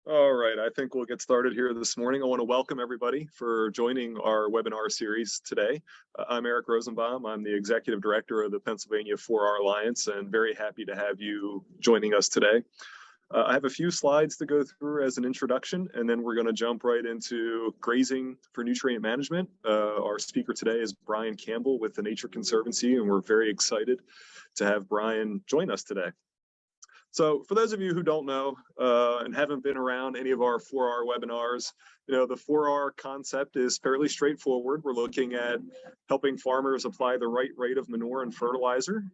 All right, I think we'll get started here this morning. I want to welcome everybody for joining our webinar series today. I'm Eric Rosenbaum. I'm the Executive Director of the Pennsylvania 4R Alliance and very happy to have you joining us today. I have a few slides to go through as an introduction, and then we're going to jump right into grazing for nutrient management. Our speaker today is Brian Campbell with the Nature Conservancy, and we're very excited to have Brian join us today. So for those of you who don't know and haven't been around any of our 4R webinars, the 4R concept is fairly straightforward. We're looking at helping farmers apply the right rate of manure and fertilizer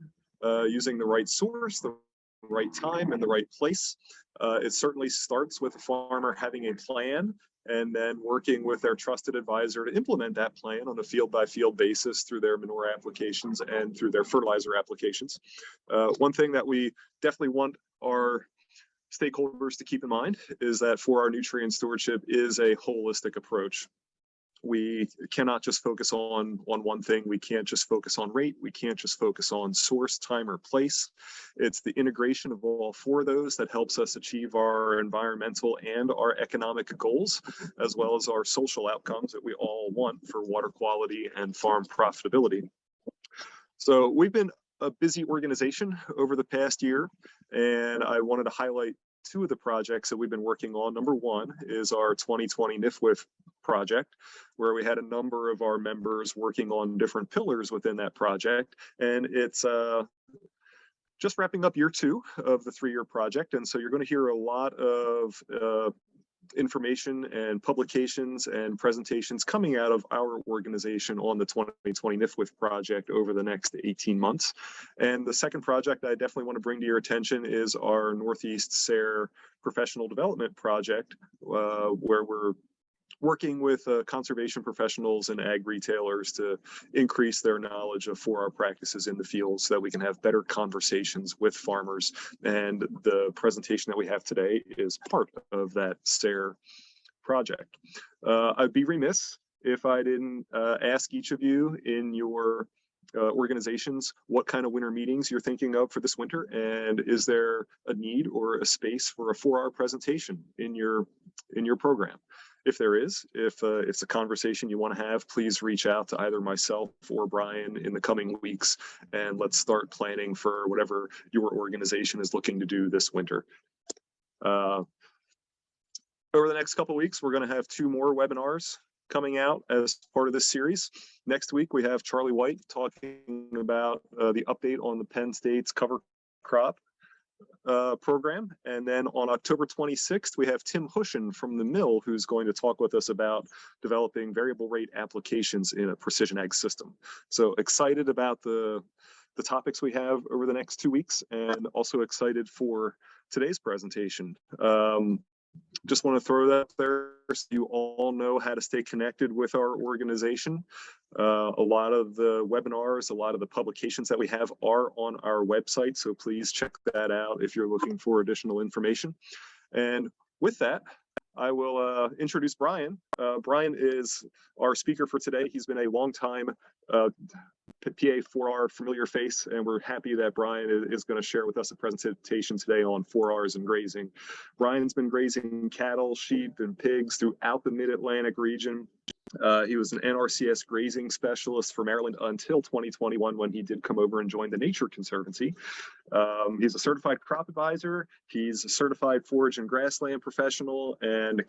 using the right source, the right time, and the right place. It certainly starts with the farmer having a plan and then working with their trusted advisor to implement that plan on a field-by-field basis through their manure applications and through their fertilizer applications. One thing that we definitely want our stakeholders to keep in mind is that 4R nutrient stewardship is a holistic approach. We cannot just focus on one thing. We can't just focus on rate. We can't just focus on source, time, or place. It's the integration of all four of those that helps us achieve our environmental and our economic goals, as well as our social outcomes that we all want for water quality and farm profitability. So we've been a busy organization over the past year, and I wanted to highlight two of the projects that we've been working on. Number one is our 2020 NIFWIF project, where we had a number of our members working on different pillars within that project. And it's just wrapping up year two of the three-year project. And so you're going to hear a lot of information and publications and presentations coming out of our organization on the 2020 NIFWIF project over the next 18 months. And the second project I definitely want to bring to your attention is our Northeast SARE professional development project, where we're working with conservation professionals and ag retailers to increase their knowledge of 4R practices in the field so that we can have better conversations with farmers. And the presentation that we have today is part of that SARE project. I'd be remiss if I didn't ask each of you in your organizations what kind of winter meetings you're thinking of for this winter, and is there a need or a space for a 4R presentation in your program? If there is, if it's a conversation you want to have, please reach out to either myself or Brian in the coming weeks, and let's start planning for whatever your organization is looking to do this winter. Over the next couple of weeks, we're going to have two more webinars coming out as part of this series. Next week, we have Charlie White talking about the update on the Penn State's cover crop program. And then on October 26th, we have Tim Hushin from the mill, who's going to talk with us about developing variable rate applications in a precision ag system. So excited about the topics we have over the next 2 weeks, and also excited for today's presentation. Just want to throw that up there so you all know how to stay connected with our organization. A lot of the webinars, a lot of the publications that we have are on our website, so please check that out if you're looking for additional information. And with that, I will introduce Brian. Brian is our speaker for today. He's been a long time PA4R familiar face, and we're happy that Brian is going to share with us a presentation today on 4Rs and grazing. Brian's been grazing cattle, sheep, and pigs throughout the Mid-Atlantic region. He was an NRCS grazing specialist for Maryland until 2021, when he did come over and join the Nature Conservancy. He's a certified crop advisor. He's a certified forage and grassland professional, and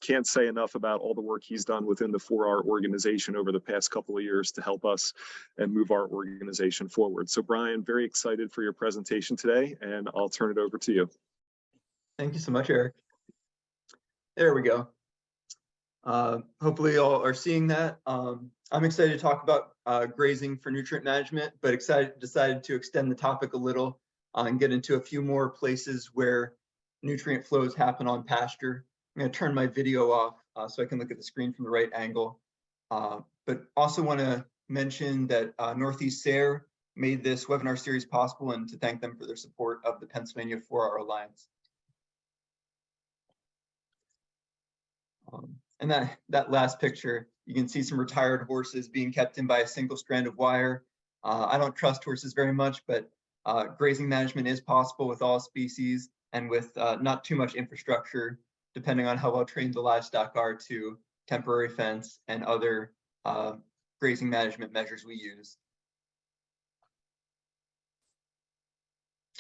can't say enough about all the work he's done within the 4R organization over the past couple of years to help us and move our organization forward. So Brian, very excited for your presentation today, and I'll turn it over to you. Thank you so much, Eric. There we go. Hopefully you all are seeing that. I'm excited to talk about grazing for nutrient management, but decided to extend the topic a little and get into a few more places where nutrient flows happen on pasture. I'm going to turn my video off so I can look at the screen from the right angle. But also want to mention that Northeast SARE made this webinar series possible, and to thank them for their support of the Pennsylvania 4R Alliance. And that last picture, you can see some retired horses being kept in by a single strand of wire. I don't trust horses very much, but grazing management is possible with all species and with not too much infrastructure depending on how well trained the livestock are, to temporary fence and other grazing management measures we use.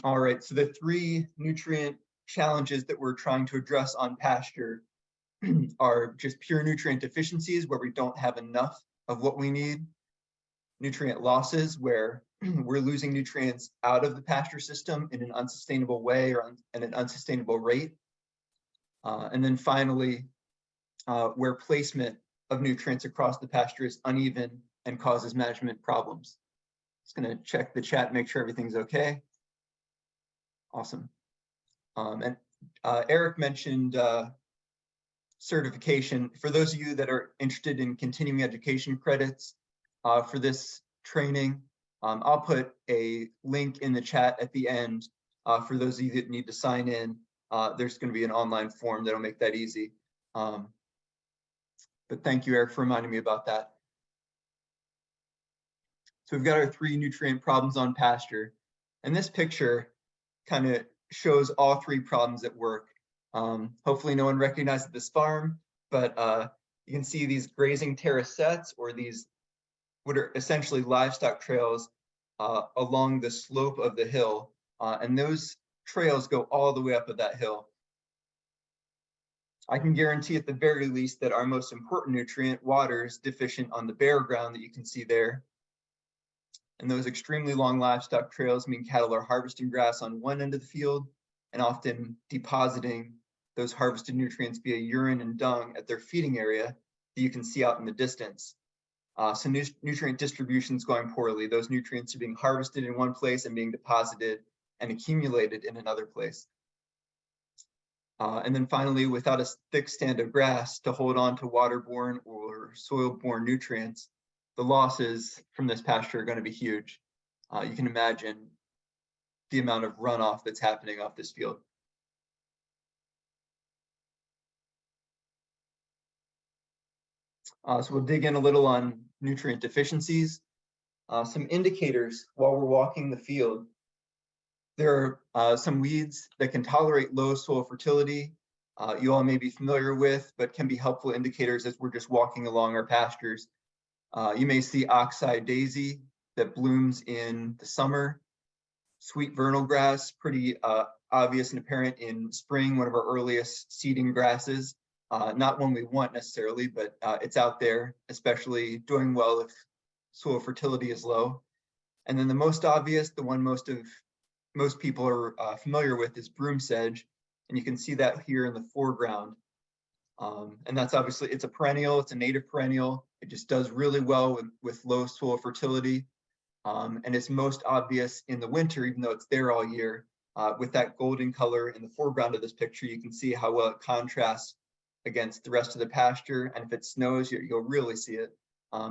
All right, so the 3 nutrient challenges that we're trying to address on pasture are just pure nutrient deficiencies, where we don't have enough of what we need; nutrient losses, where we're losing nutrients out of the pasture system in an unsustainable way or at an unsustainable rate; and then finally, where placement of nutrients across the pasture is uneven and causes management problems. Just going to check the chat, make sure everything's okay. Awesome. And Eric mentioned certification. For those of you that are interested in continuing education credits for this training, I'll put a link in the chat at the end for those of you that need to sign in. There's going to be an online form that'll make that easy. But thank you, Eric, for reminding me about that. So we've got our 3 nutrient problems on pasture, and this picture kind of shows all 3 problems at work. Hopefully no one recognizes this farm, but you can see these grazing terracettes, or these what are essentially livestock trails along the slope of the hill, and those trails go all the way up of that hill. I can guarantee at the very least that our most important nutrient, water, is deficient on the bare ground that you can see there. And those extremely long livestock trails mean cattle are harvesting grass on one end of the field and often depositing those harvested nutrients via urine and dung at their feeding area that you can see out in the distance. So nutrient distribution is going poorly. Those nutrients are being harvested in one place and being deposited and accumulated in another place. And then finally, without a thick stand of grass to hold on to waterborne or soil-borne nutrients, the losses from this pasture are going to be huge. You can imagine the amount of runoff that's happening off this field. So we'll dig in a little on nutrient deficiencies. Some indicators while we're walking the field. There are some weeds that can tolerate low soil fertility. You all may be familiar with, but can be helpful indicators as we're just walking along our pastures. You may see oxeye daisy that blooms in the summer. Sweet vernal grass, pretty obvious and apparent in spring, one of our earliest seeding grasses. Not one we want necessarily, but it's out there, especially doing well if soil fertility is low. And then the most obvious, the one most people are familiar with, is broom sedge. And you can see that here in the foreground. And that's obviously, it's a perennial, it's a native perennial. It just does really well with low soil fertility. And it's most obvious in the winter, even though it's there all year. With that golden color in the foreground of this picture, you can see how well it contrasts against the rest of the pasture. And if it snows, you'll really see it.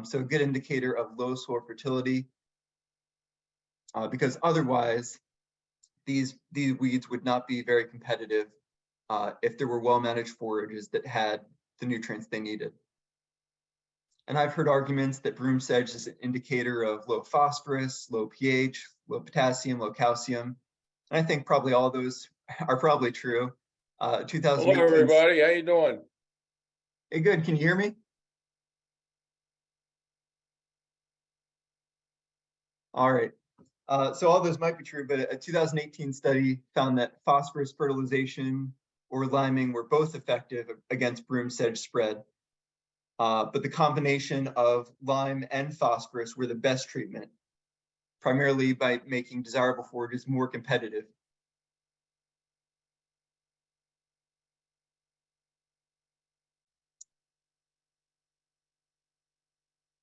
So a good indicator of low soil fertility, because otherwise these weeds would not be very competitive if there were well-managed forages that had the nutrients they needed. And I've heard arguments that broom sedge is an indicator of low phosphorus, low pH, low potassium, low calcium. And I think probably all those are probably true. 2018. Hello, everybody. How you doing? Hey, good. Can you hear me? All right. So all those might be true, but a 2018 study found that phosphorus fertilization or liming were both effective against broom sedge spread. But the combination of lime and phosphorus were the best treatment, primarily by making desirable forages more competitive.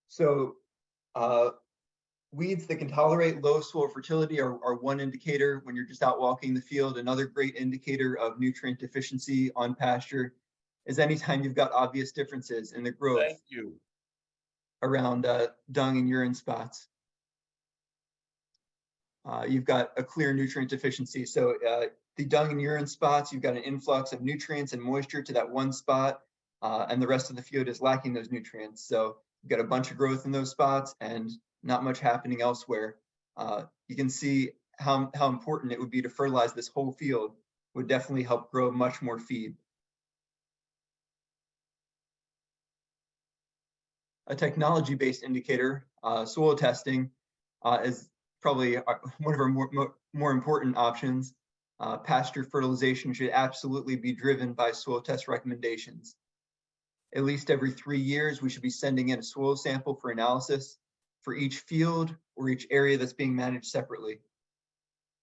So weeds that can tolerate low soil fertility are one indicator when you're just out walking the field. Another great indicator of nutrient deficiency on pasture is anytime you've got obvious differences in the growth. Thank you. Around dung and urine spots. You've got a clear nutrient deficiency. So the dung and urine spots, you've got an influx of nutrients and moisture to that one spot, and the rest of the field is lacking those nutrients. So you've got a bunch of growth in those spots and not much happening elsewhere. You can see how important it would be to fertilize this whole field. Would definitely help grow much more feed. A technology-based indicator, soil testing, is probably one of our more important options. Pasture fertilization should absolutely be driven by soil test recommendations. At least every 3 years, we should be sending in a soil sample for analysis for each field or each area that's being managed separately.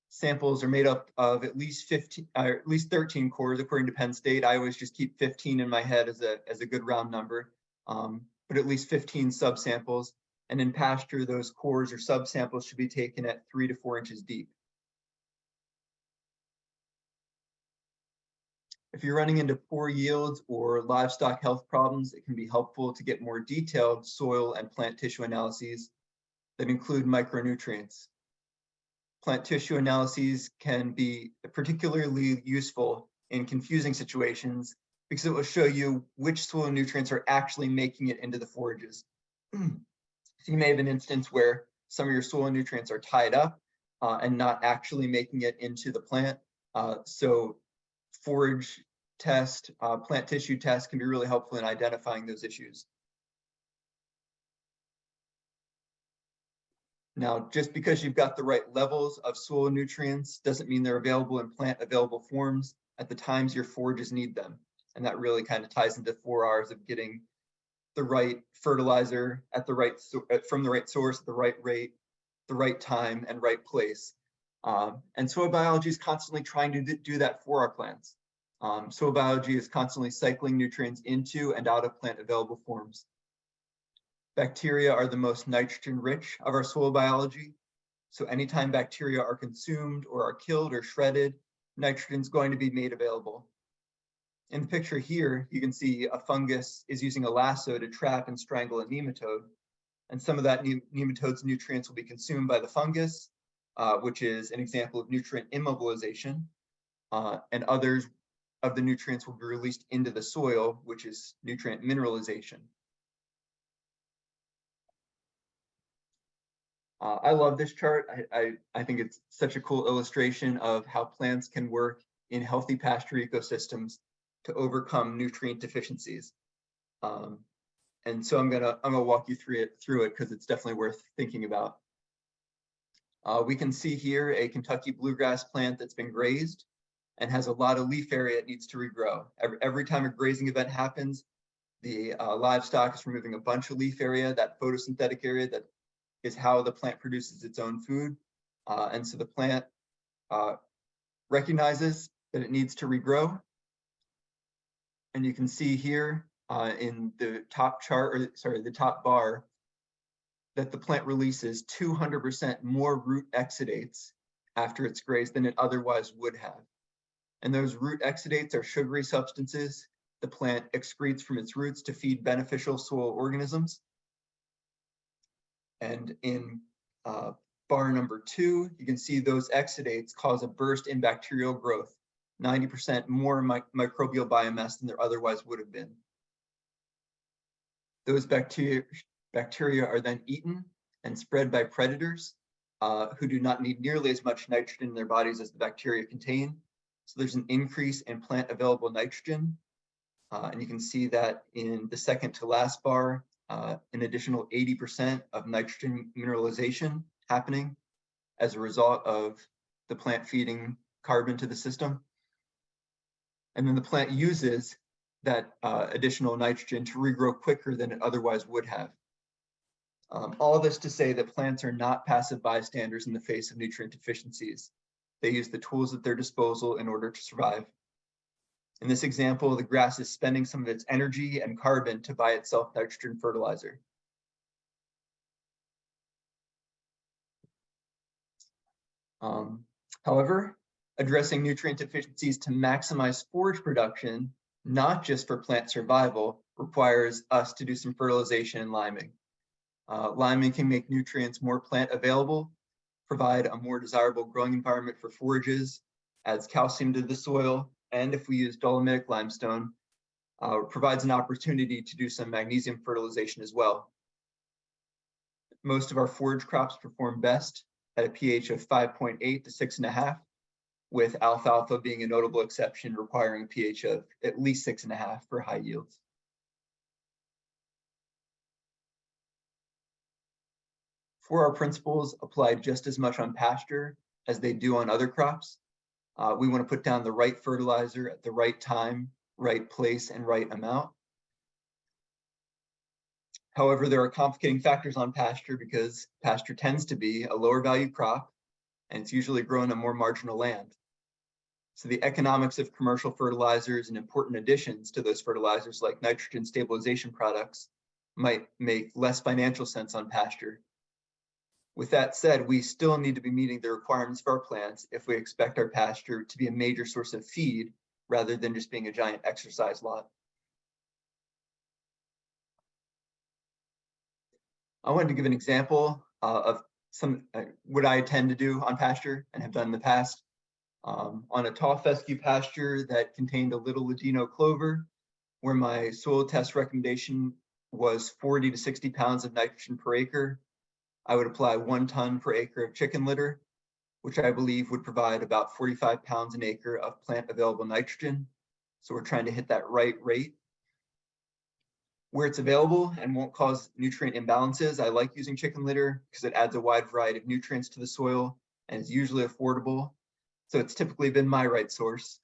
Samples are made up of at least 13 cores according to Penn State. I always just keep 15 in my head as a good round number, but at least 15 subsamples. And in pasture, those cores or subsamples should be taken at 3 to 4 inches deep. If you're running into poor yields or livestock health problems, it can be helpful to get more detailed soil and plant tissue analyses that include micronutrients. Plant tissue analyses can be particularly useful in confusing situations because it will show you which soil nutrients are actually making it into the forages. So you may have an instance where some of your soil nutrients are tied up and not actually making it into the plant. So forage test, plant tissue test can be really helpful in identifying those issues. Now, just because you've got the right levels of soil nutrients doesn't mean they're available in plant available forms at the times your forages need them. And that really kind of ties into 4 R's of getting the right fertilizer at the right from the right source at the right rate, the right time, and right place. And soil biology is constantly trying to do that for our plants. Soil biology is constantly cycling nutrients into and out of plant available forms. Bacteria are the most nitrogen rich of our soil biology. So anytime bacteria are consumed or are killed or shredded, nitrogen is going to be made available. In the picture here, you can see a fungus is using a lasso to trap and strangle a nematode. And some of that nematode's nutrients will be consumed by the fungus, which is an example of nutrient immobilization. And others of the nutrients will be released into the soil, which is nutrient mineralization. I love this chart. I think it's such a cool illustration of how plants can work in healthy pasture ecosystems to overcome nutrient deficiencies. And so I'm gonna walk you through it because it's definitely worth thinking about. We can see here a Kentucky bluegrass plant that's been grazed and has a lot of leaf area it needs to regrow. Every time a grazing event happens, the livestock is removing a bunch of leaf area, that photosynthetic area that is how the plant produces its own food. And so the plant recognizes that it needs to regrow. And you can see here in the top chart, or sorry, the top bar, that the plant releases 200% more root exudates after it's grazed than it otherwise would have. And those root exudates are sugary substances the plant excretes from its roots to feed beneficial soil organisms. And in bar number 2, you can see those exudates cause a burst in bacterial growth, 90% more microbial biomass than there otherwise would have been. Those bacteria are then eaten and spread by predators who do not need nearly as much nitrogen in their bodies as the bacteria contain. So there's an increase in plant available nitrogen. And you can see that in the second to last bar, an additional 80% of nitrogen mineralization happening as a result of the plant feeding carbon to the system. And then the plant uses that additional nitrogen to regrow quicker than it otherwise would have. All this to say that plants are not passive bystanders in the face of nutrient deficiencies. They use the tools at their disposal in order to survive. In this example, the grass is spending some of its energy and carbon to buy itself nitrogen fertilizer. However, addressing nutrient deficiencies to maximize forage production, not just for plant survival, requires us to do some fertilization and liming. Liming can make nutrients more plant available, provide a more desirable growing environment for forages, adds calcium to the soil, and if we use dolomitic limestone, provides an opportunity to do some magnesium fertilization as well. Most of our forage crops perform best at a pH of 5.8 to 6.5, with alfalfa being a notable exception, requiring a pH of at least 6.5 for high yields. 4R principles apply just as much on pasture as they do on other crops. We want to put down the right fertilizer at the right time, right place, and right amount. However, there are complicating factors on pasture because pasture tends to be a lower value crop and it's usually grown on more marginal land. So the economics of commercial fertilizers and important additions to those fertilizers like nitrogen stabilization products might make less financial sense on pasture. With that said, we still need to be meeting the requirements of our plants if we expect our pasture to be a major source of feed rather than just being a giant exercise lot. I wanted to give an example of what I tend to do on pasture and have done in the past. On a tall fescue pasture that contained a little Ladino clover, where my soil test recommendation was 40 to 60 pounds of nitrogen per acre, I would apply 1 ton per acre of chicken litter, which I believe would provide about 45 pounds an acre of plant available nitrogen. So we're trying to hit that right rate. Where it's available and won't cause nutrient imbalances, I like using chicken litter because it adds a wide variety of nutrients to the soil and is usually affordable. So it's typically been my right source.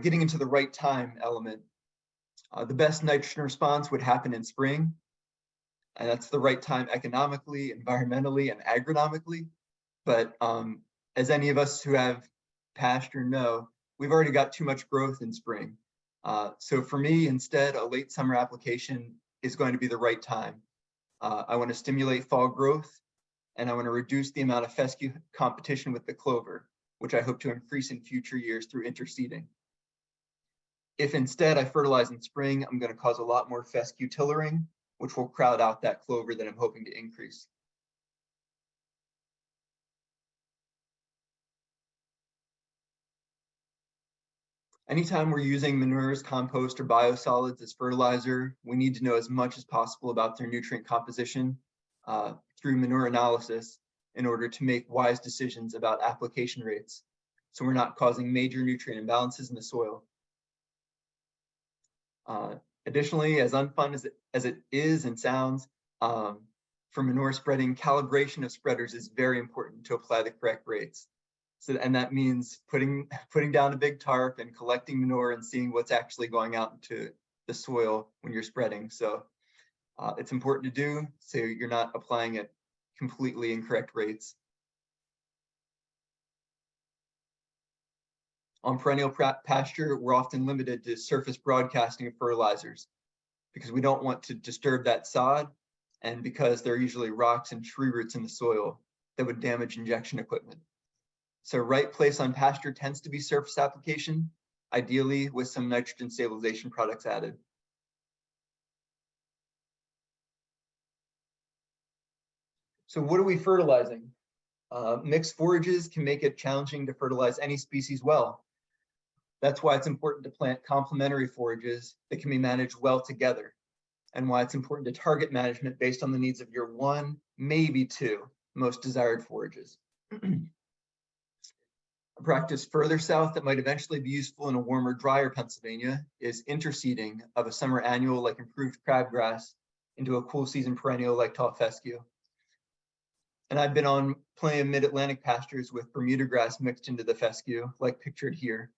Getting into the right time element. The best nitrogen response would happen in spring. And that's the right time economically, environmentally, and agronomically. But as any of us who have pasture know, we've already got too much growth in spring. So for me, instead, a late summer application is going to be the right time. I want to stimulate fall growth, and I want to reduce the amount of fescue competition with the clover, which I hope to increase in future years through interseeding. If instead I fertilize in spring, I'm going to cause a lot more fescue tillering, which will crowd out that clover that I'm hoping to increase. Anytime we're using manures, compost, or biosolids as fertilizer, we need to know as much as possible about their nutrient composition through manure analysis in order to make wise decisions about application rates, so we're not causing major nutrient imbalances in the soil. Additionally, as unfun as it is and sounds, for manure spreading, calibration of spreaders is very important to apply the correct rates. So, and that means putting down a big tarp and collecting manure and seeing what's actually going out into the soil when you're spreading. So it's important to do so you're not applying at completely incorrect rates. On perennial pasture, we're often limited to surface broadcasting of fertilizers because we don't want to disturb that sod and because there are usually rocks and tree roots in the soil that would damage injection equipment. So right place on pasture tends to be surface application, ideally with some nitrogen stabilization products added. So what are we fertilizing? Mixed forages can make it challenging to fertilize any species well. That's why it's important to plant complementary forages that can be managed well together, and why it's important to target management based on the needs of your 1, maybe 2 most desired forages. A practice further south that might eventually be useful in a warmer, drier Pennsylvania is interseeding of a summer annual like improved crabgrass into a cool season perennial like tall fescue. And I've been on plenty of mid-Atlantic pastures with Bermuda grass mixed into the fescue, like pictured here,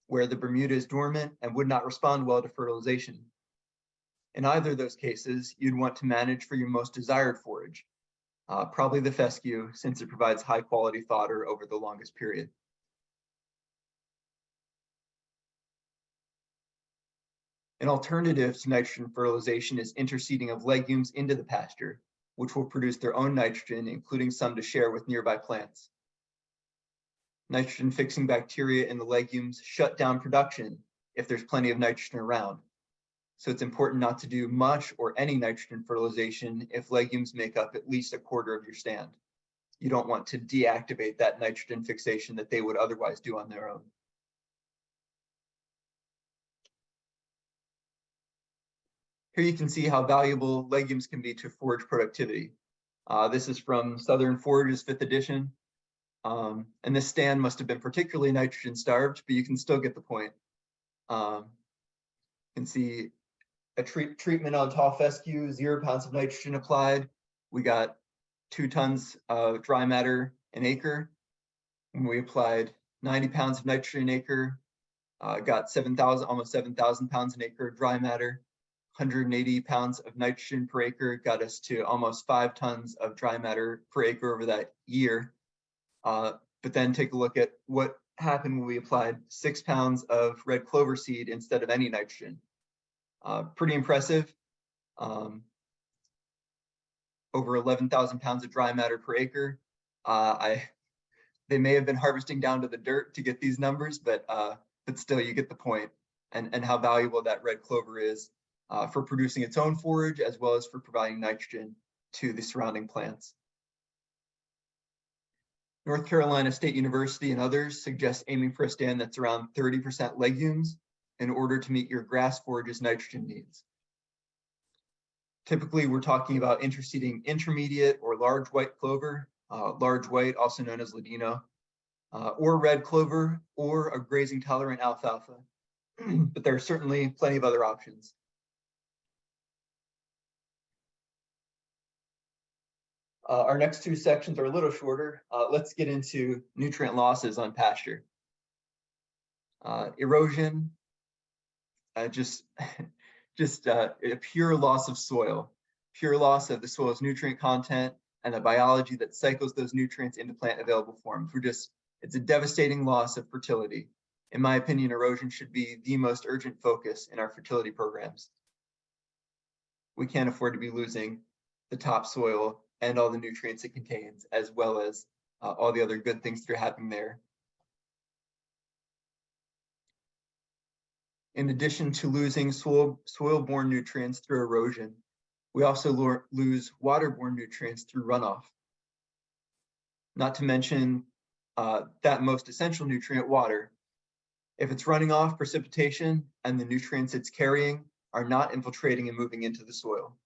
where the Bermuda is dormant and would not respond well to fertilization. In either of those cases, you'd want to manage for your most desired forage, probably the fescue, since it provides high quality fodder over the longest period. An alternative to nitrogen fertilization is interseeding of legumes into the pasture, which will produce their own nitrogen, including some to share with nearby plants. Nitrogen fixing bacteria in the legumes shut down production if there's plenty of nitrogen around. So it's important not to do much or any nitrogen fertilization if legumes make up at least 1/4 of your stand. You don't want to deactivate that nitrogen fixation that they would otherwise do on their own. Here you can see how valuable legumes can be to forage productivity. This is from Southern Forage's 5th edition. And this stand must have been particularly nitrogen starved, but you can still get the point. You can see a treatment on tall fescue, 0 pounds of nitrogen applied. We got 2 tons of dry matter an acre. When we applied 90 pounds of nitrogen an acre, got almost 7,000 pounds an acre of dry matter. 180 pounds of nitrogen per acre got us to almost 5 tons of dry matter per acre over that year. But then take a look at what happened when we applied 6 pounds of red clover seed instead of any nitrogen. Pretty impressive. Over 11,000 pounds of dry matter per acre. They may have been harvesting down to the dirt to get these numbers, but still you get the point, and how valuable that red clover is for producing its own forage as well as for providing nitrogen to the surrounding plants. North Carolina State University and others suggest aiming for a stand that's around 30% legumes in order to meet your grass forage's nitrogen needs. Typically, we're talking about interseeding intermediate or large white clover, large white, also known as ladino, or red clover, or a grazing tolerant alfalfa. But there are certainly plenty of other options. Our next 2 sections are a little shorter. Let's get into nutrient losses on pasture. Erosion, just a pure loss of soil, pure loss of the soil's nutrient content and the biology that cycles those nutrients into plant available forms. It's a devastating loss of fertility. In my opinion, erosion should be the most urgent focus in our fertility programs. We can't afford to be losing the topsoil and all the nutrients it contains, as well as all the other good things that are happening there. In addition to losing soil-borne nutrients through erosion, we also lose waterborne nutrients through runoff. Not to mention that most essential nutrient, water. If it's running off, precipitation and the nutrients it's carrying are not infiltrating and moving into the soil.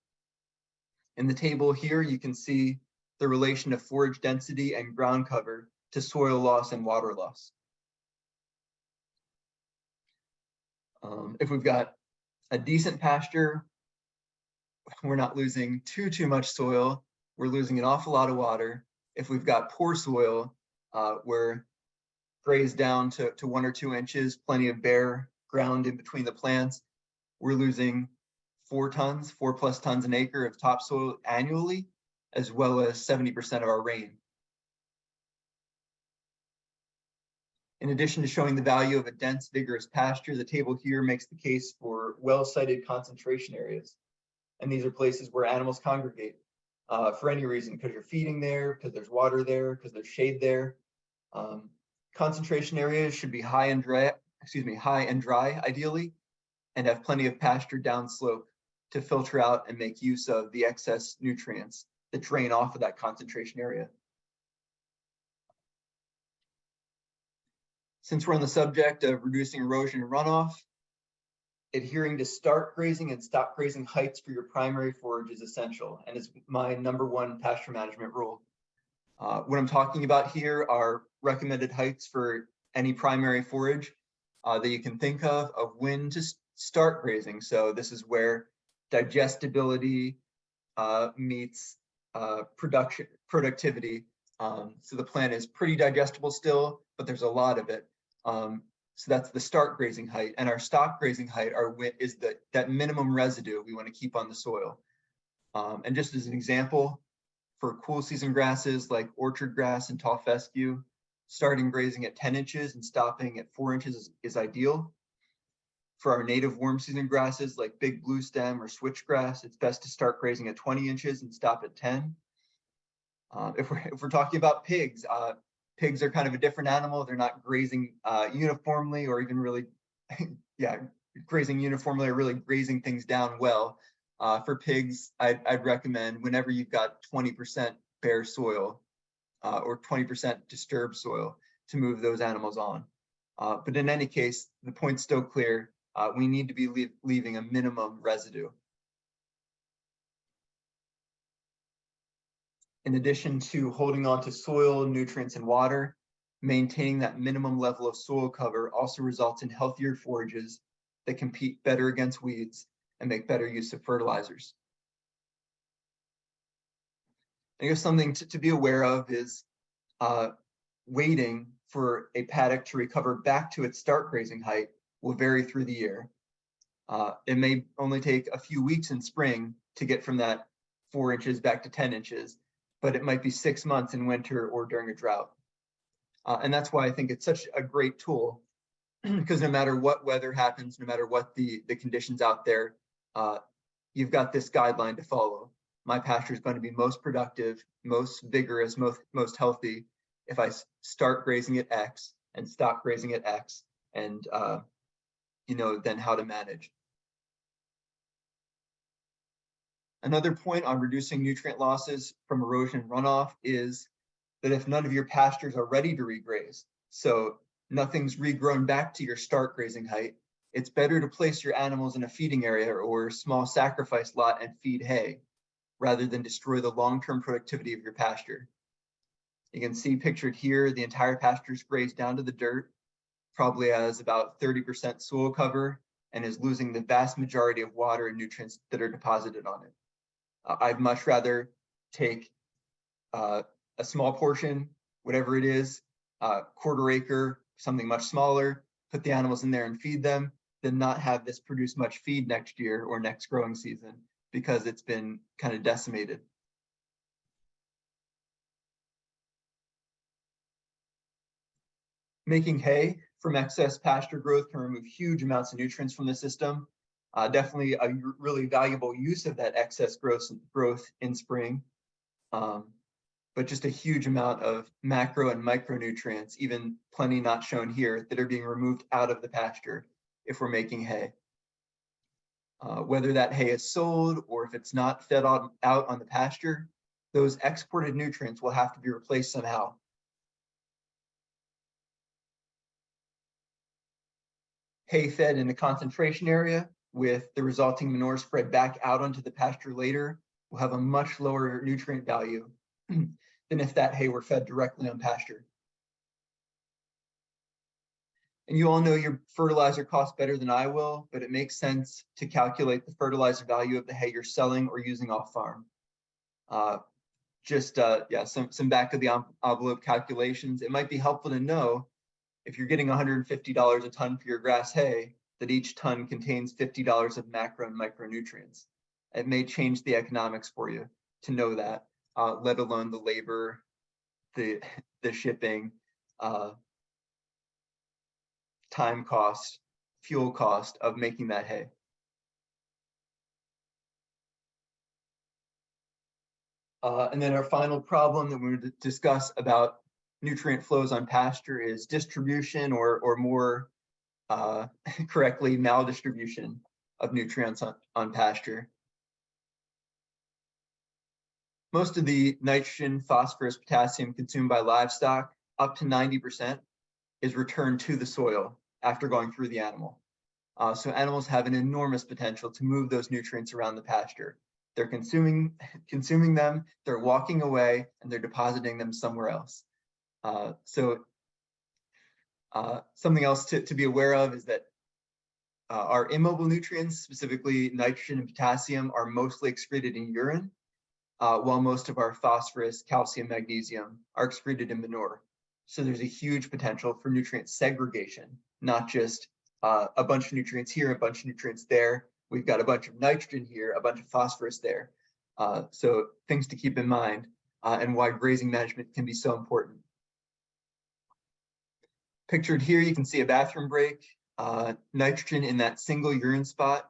In the table here, you can see the relation of forage density and ground cover to soil loss and water loss. If we've got a decent pasture, we're not losing too much soil. We're losing an awful lot of water. If we've got poor soil, we're grazed down to 1 or 2 inches, plenty of bare ground in between the plants. We're losing 4 plus tons an acre of topsoil annually, as well as 70% of our rain. In addition to showing the value of a dense, vigorous pasture, the table here makes the case for well-sited concentration areas. And these are places where animals congregate for any reason, because you're feeding there, because there's water there, because there's shade there. Concentration areas should be high and dry, ideally, and have plenty of pasture downslope to filter out and make use of the excess nutrients that drain off of that concentration area. Since we're on the subject of reducing erosion and runoff, adhering to start grazing and stop grazing heights for your primary forage is essential, and is my #1 pasture management rule. What I'm talking about here are recommended heights for any primary forage that you can think of when to start grazing. So this is where digestibility meets productivity. So the plant is pretty digestible still, but there's a lot of it. So that's the start grazing height, and our stop grazing height is that minimum residue we want to keep on the soil. And just as an example, for cool season grasses like orchard grass and tall fescue, starting grazing at 10 inches and stopping at 4 inches is ideal. For our native warm season grasses like big blue stem or switchgrass, it's best to start grazing at 20 inches and stop at 10. If we're talking about pigs, pigs are kind of a different animal. They're not grazing uniformly, or even really, grazing uniformly, or really grazing things down well. For pigs, I'd recommend whenever you've got 20% bare soil or 20% disturbed soil to move those animals on. But in any case, the point's still clear. We need to be leaving a minimum residue. In addition to holding on to soil, nutrients, and water, maintaining that minimum level of soil cover also results in healthier forages that compete better against weeds and make better use of fertilizers. I guess something to be aware of is waiting for a paddock to recover back to its start grazing height will vary through the year. It may only take a few weeks in spring to get from that 4 inches back to 10 inches, but it might be 6 months in winter or during a drought. And that's why I think it's such a great tool, because no matter what weather happens, no matter what the conditions out there, you've got this guideline to follow. My pasture is going to be most productive, most vigorous, most healthy if I start grazing at X and stop grazing at X, and then how to manage. Another point on reducing nutrient losses from erosion and runoff is that if none of your pastures are ready to regraze, so nothing's regrown back to your start grazing height, it's better to place your animals in a feeding area or small sacrifice lot and feed hay, rather than destroy the long-term productivity of your pasture. You can see pictured here, the entire pasture is grazed down to the dirt, probably has about 30% soil cover, and is losing the vast majority of water and nutrients that are deposited on it. I'd much rather take a small portion, whatever it is, quarter acre, something much smaller, put the animals in there and feed them, than not have this produce much feed next year or next growing season, because it's been kind of decimated. Making hay from excess pasture growth can remove huge amounts of nutrients from the system. Definitely a really valuable use of that excess growth in spring, but just a huge amount of macro and micronutrients, even plenty not shown here, that are being removed out of the pasture if we're making hay. Whether that hay is sold or if it's not fed out on the pasture, those exported nutrients will have to be replaced somehow. Hay fed in a concentration area with the resulting manure spread back out onto the pasture later will have a much lower nutrient value than if that hay were fed directly on pasture. And you all know your fertilizer costs better than I will, but it makes sense to calculate the fertilizer value of the hay you're selling or using off farm. Some back of the envelope calculations. It might be helpful to know, if you're getting $150 a ton for your grass hay, that each ton contains $50 of macro and micronutrients. It may change the economics for you to know that, let alone the labor, the shipping, time cost, fuel cost of making that hay. And then our final problem that we're going to discuss about nutrient flows on pasture is distribution, or more correctly, maldistribution of nutrients on pasture. Most of the nitrogen, phosphorus, potassium consumed by livestock, up to 90%, is returned to the soil after going through the animal. So animals have an enormous potential to move those nutrients around the pasture. They're consuming them, they're walking away, and they're depositing them somewhere else. Something else to be aware of is that our immobile nutrients, specifically nitrogen and potassium, are mostly excreted in urine, while most of our phosphorus, calcium, magnesium are excreted in manure. So there's a huge potential for nutrient segregation, not just a bunch of nutrients here, a bunch of nutrients there. We've got a bunch of nitrogen here, a bunch of phosphorus there. So things to keep in mind, and why grazing management can be so important. Pictured here, you can see a bathroom break. Nitrogen in that single urine spot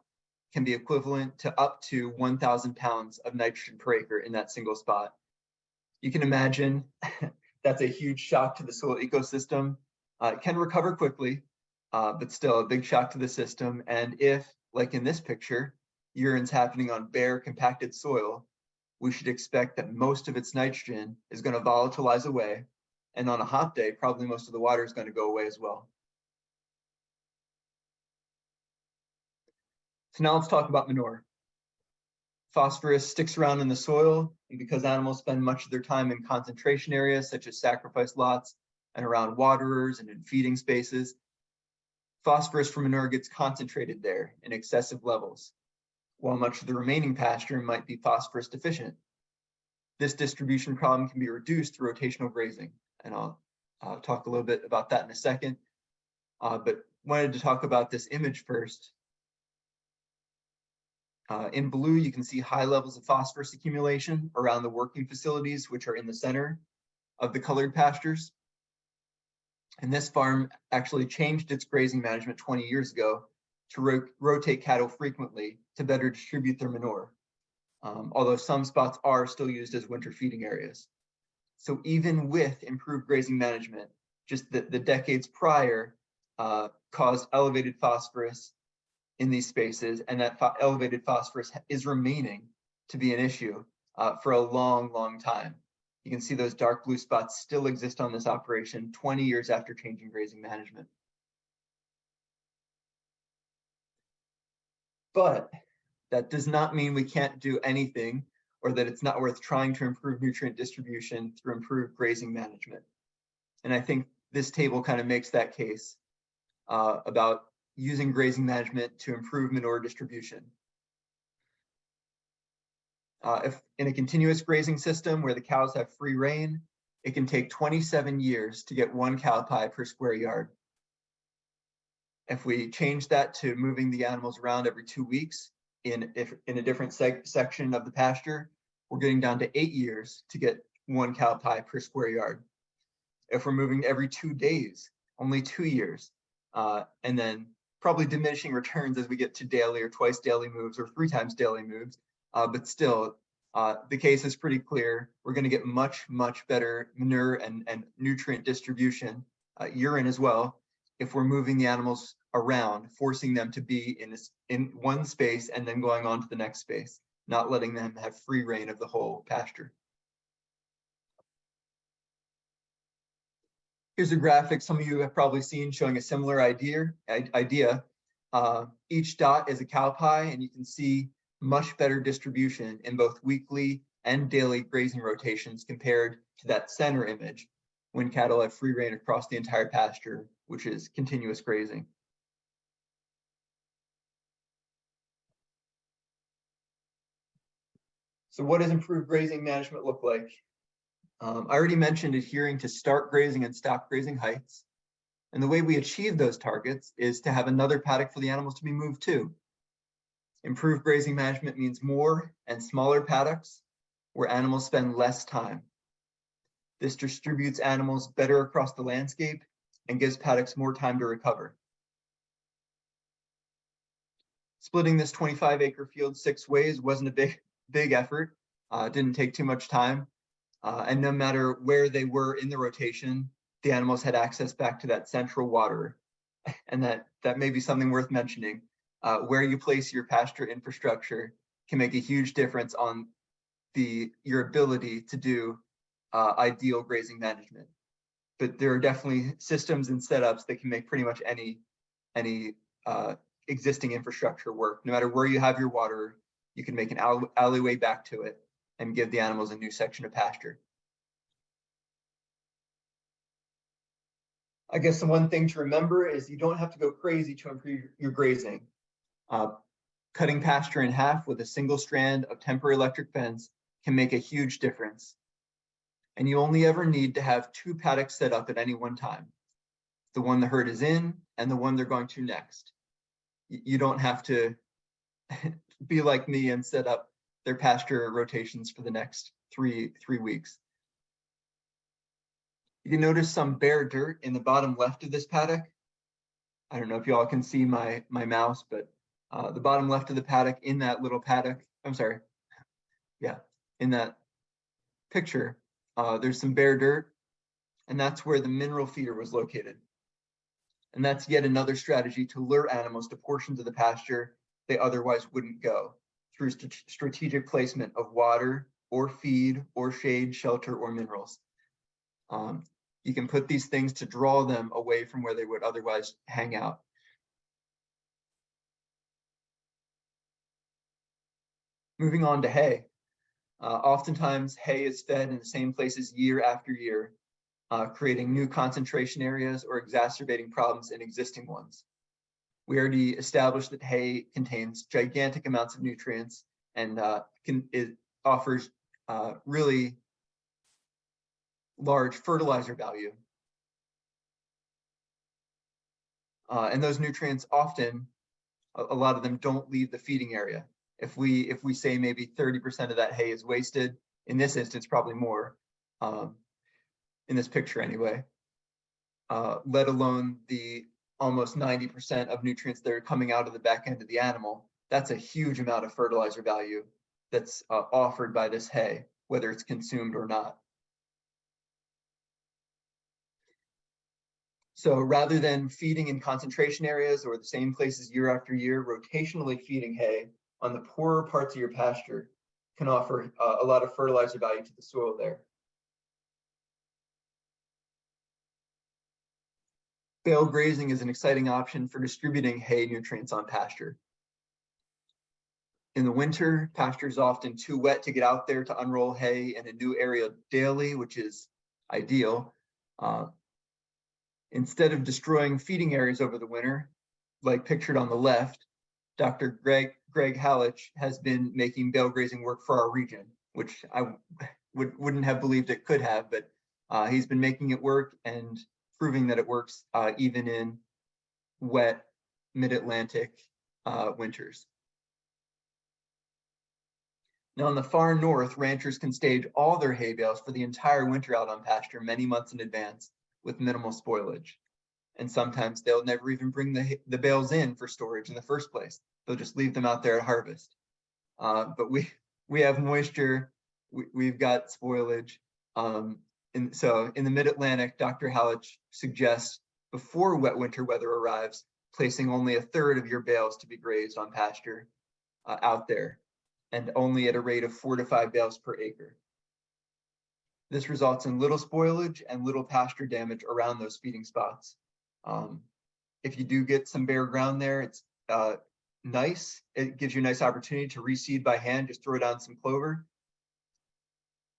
can be equivalent to up to 1,000 pounds of nitrogen per acre in that single spot. You can imagine that's a huge shock to the soil ecosystem. It can recover quickly, but still a big shock to the system. And if, like in this picture, urine's happening on bare, compacted soil, we should expect that most of its nitrogen is going to volatilize away. And on a hot day, probably most of the water is going to go away as well. So now let's talk about manure. Phosphorus sticks around in the soil, and because animals spend much of their time in concentration areas such as sacrifice lots and around waterers and in feeding spaces, phosphorus from manure gets concentrated there in excessive levels. while much of the remaining pasture might be phosphorus deficient. This distribution problem can be reduced through rotational grazing, and I'll talk a little bit about that in a second, but wanted to talk about this image first. In blue, you can see high levels of phosphorus accumulation around the working facilities, which are in the center of the colored pastures. And this farm actually changed its grazing management 20 years ago to rotate cattle frequently to better distribute their manure, although some spots are still used as winter feeding areas. So even with improved grazing management, just the decades prior caused elevated phosphorus in these spaces, and that elevated phosphorus is remaining to be an issue for a long, long time. You can see those dark blue spots still exist on this operation 20 years after changing grazing management. But that does not mean we can't do anything, or that it's not worth trying to improve nutrient distribution through improved grazing management. And I think this table kind of makes that case about using grazing management to improve manure distribution. If in a continuous grazing system where the cows have free rein, it can take 27 years to get 1 cow pie per square yard. If we change that to moving the animals around every 2 weeks in a different section of the pasture, we're getting down to 8 years to get 1 cow pie per square yard. If we're moving every 2 days, only 2 years, and then probably diminishing returns as we get to daily or twice daily moves or 3 times daily moves. But still, the case is pretty clear. We're going to get much, much better manure and nutrient distribution, urine as well, if we're moving the animals around, forcing them to be in one space and then going on to the next space, not letting them have free rein of the whole pasture. Here's a graphic some of you have probably seen showing a similar idea. Each dot is a cow pie, and you can see much better distribution in both weekly and daily grazing rotations compared to that center image when cattle have free rein across the entire pasture, which is continuous grazing. So what does improved grazing management look like? I already mentioned adhering to start grazing and stop grazing heights. And the way we achieve those targets is to have another paddock for the animals to be moved to. Improved grazing management means more and smaller paddocks where animals spend less time. This distributes animals better across the landscape and gives paddocks more time to recover. Splitting this 25-acre field 6 ways wasn't a big effort. Didn't take too much time. And no matter where they were in the rotation, the animals had access back to that central water. And that may be something worth mentioning. Where you place your pasture infrastructure can make a huge difference on your ability to do ideal grazing management. But there are definitely systems and setups that can make pretty much any existing infrastructure work. No matter where you have your water, you can make an alleyway back to it and give the animals a new section of pasture. I guess the one thing to remember is you don't have to go crazy to improve your grazing. Cutting pasture in half with a single strand of temporary electric fence can make a huge difference. And you only ever need to have 2 paddocks set up at any one time. The one the herd is in and the one they're going to next. You don't have to be like me and set up their pasture rotations for the next three weeks. You can notice some bare dirt in the bottom left of this paddock. I don't know if y'all can see my mouse, but the bottom left of the paddock in that little paddock, in that picture, there's some bare dirt, and that's where the mineral feeder was located. And that's yet another strategy to lure animals to portions of the pasture they otherwise wouldn't go, through strategic placement of water or feed or shade, shelter, or minerals. You can put these things to draw them away from where they would otherwise hang out. Moving on to hay. Oftentimes, hay is fed in the same places year after year, creating new concentration areas or exacerbating problems in existing ones. We already established that hay contains gigantic amounts of nutrients and it offers really large fertilizer value. And those nutrients often, a lot of them don't leave the feeding area. If we say maybe 30% of that hay is wasted, in this instance, probably more, in this picture anyway, let alone the almost 90% of nutrients that are coming out of the back end of the animal, that's a huge amount of fertilizer value that's offered by this hay, whether it's consumed or not. So rather than feeding in concentration areas or the same places year after year, rotationally feeding hay on the poorer parts of your pasture can offer a lot of fertilizer value to the soil there. Bale grazing is an exciting option for distributing hay nutrients on pasture. In the winter, pasture is often too wet to get out there to unroll hay in a new area daily, which is ideal. Instead of destroying feeding areas over the winter, like pictured on the left, Dr. Greg Hallich has been making bale grazing work for our region, which I wouldn't have believed it could have, but he's been making it work and proving that it works even in wet mid-Atlantic winters. Now in the far north, ranchers can stage all their hay bales for the entire winter out on pasture many months in advance with minimal spoilage. And sometimes they'll never even bring the bales in for storage in the first place. They'll just leave them out there at harvest. But we have moisture, we've got spoilage. So in the mid-Atlantic, Dr. Hallich suggests before wet winter weather arrives, placing only 1/3 of your bales to be grazed on pasture out there, and only at a rate of 4 to 5 bales per acre. This results in little spoilage and little pasture damage around those feeding spots. If you do get some bare ground there, it's nice. It gives you a nice opportunity to reseed by hand, just throw down some clover.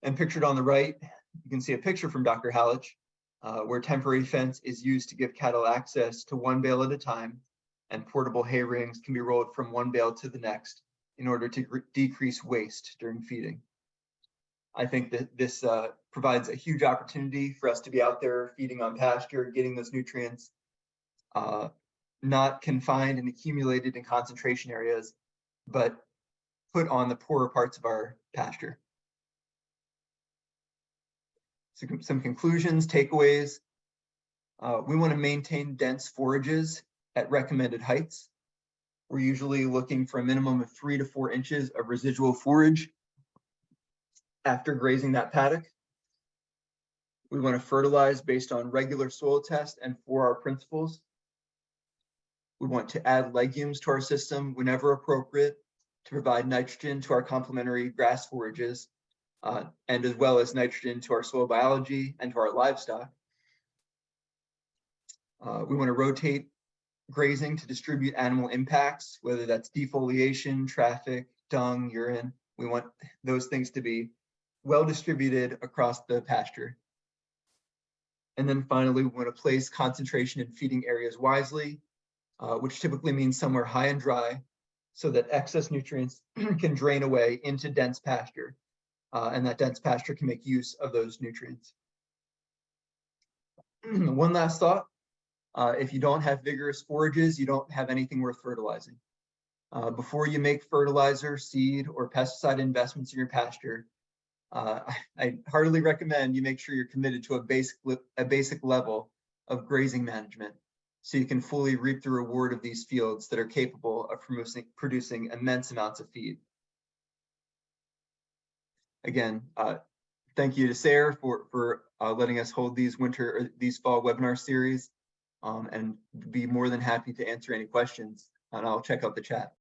And pictured on the right, you can see a picture from Dr. Hallich, where temporary fence is used to give cattle access to 1 bale at a time, and portable hay rings can be rolled from 1 bale to the next in order to decrease waste during feeding. I think that this provides a huge opportunity for us to be out there feeding on pasture, getting those nutrients, not confined and accumulated in concentration areas, but put on the poorer parts of our pasture. So some conclusions, takeaways. We want to maintain dense forages at recommended heights. We're usually looking for a minimum of 3 to 4 inches of residual forage after grazing that paddock. We want to fertilize based on regular soil tests and 4R principles. We want to add legumes to our system whenever appropriate to provide nitrogen to our complementary grass forages, and as well as nitrogen to our soil biology and to our livestock. We want to rotate grazing to distribute animal impacts, whether that's defoliation, traffic, dung, urine. We want those things to be well distributed across the pasture. And then finally, we want to place concentration in feeding areas wisely, which typically means somewhere high and dry, so that excess nutrients can drain away into dense pasture, and that dense pasture can make use of those nutrients. One last thought. If you don't have vigorous forages, you don't have anything worth fertilizing. Before you make fertilizer, seed, or pesticide investments in your pasture, I heartily recommend you make sure you're committed to a basic level of grazing management, so you can fully reap the reward of these fields that are capable of producing immense amounts of feed. Again, thank you to Sarah for letting us hold these fall webinar series, and be more than happy to answer any questions, and I'll check out the chat.